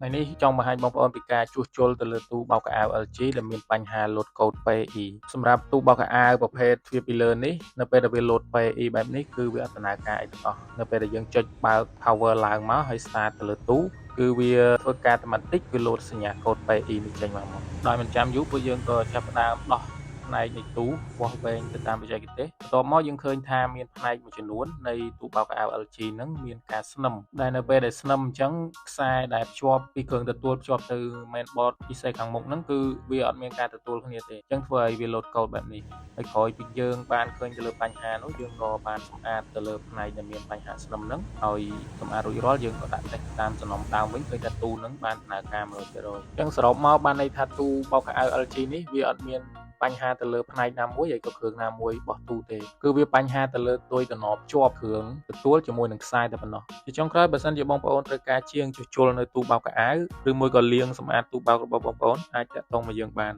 ថ្ងៃនេះចង់បង្ហាញបងប្អូនពីការជួសជុលទៅលើទូបោកខោអាវ LG ដែលមានបញ្ហាលោតកូដ PE សម្រាប់ទូបោកខោអាវប្រភេទទ្វារពីលើនេះនៅពេលដែលវាលោត PE បែបនេះគឺវាអត់ដំណើរការអីទាំងអស់នៅពេលដែលយើងចុចបើក power ឡើងមកហើយ start ទៅលើទូគឺវាធ្វើការតែបន្តិចគឺលោតសញ្ញាកូដ PE នេះចេញមកដោយមិនចាំយូរពួកយើងក៏ចាប់ផ្ដើមដោះផ្នែកនៃទូវាស់វែងទៅតាមបច្ចេកទេសបន្ទាប់មកយើងឃើញថាមានផ្នែកមួយចំនួននៃទូបោកខោអាវ LG ហ្នឹងមានការស្នឹមដែលនៅពេលដែលស្នឹមអញ្ចឹងខ្សែដែលភ្ជាប់ពីគ្រឿងទទួលភ្ជាប់ទៅ main board ពិសេសខាងមុខហ្នឹងគឺវាអត់មានការទទួលគ្នាទេអញ្ចឹងធ្វើឲ្យវាលោតកូដបែបនេះហើយក្រោយពីយើងបានឃើញទៅលើបញ្ហានោះយើងក៏បានសម្អាតទៅលើផ្នែកដែលមានបញ្ហាស្នឹមហ្នឹងហើយសម្អាតរួចរាល់យើងក៏ដាក់តេស្តតាមសំណុំដើមវិញឃើញថាទូហ្នឹងបានដំណើរការ 100% អញ្ចឹងសរុបមកបានន័យថាទូបោកខោអាវ LG នេះវាអត់មានបញ្ហាទៅលើផ្នែកណាមួយហើយក៏គ្រឿងណាមួយរបស់ទូទេគឺវាបញ្ហាទៅលើទុយតំណជាប់គ្រឿងទទួលជាមួយនឹងខ្សែតែប៉ុណ្ណោះជាចុងក្រោយបើសិនជាបងប្អូនត្រូវការជាងជួសជុលនៅទូបោកខោអាវឬមួយក៏លាងសម្អាតទូបោករបស់បងប្អូនអាចតាក់ទងមកយើងបាន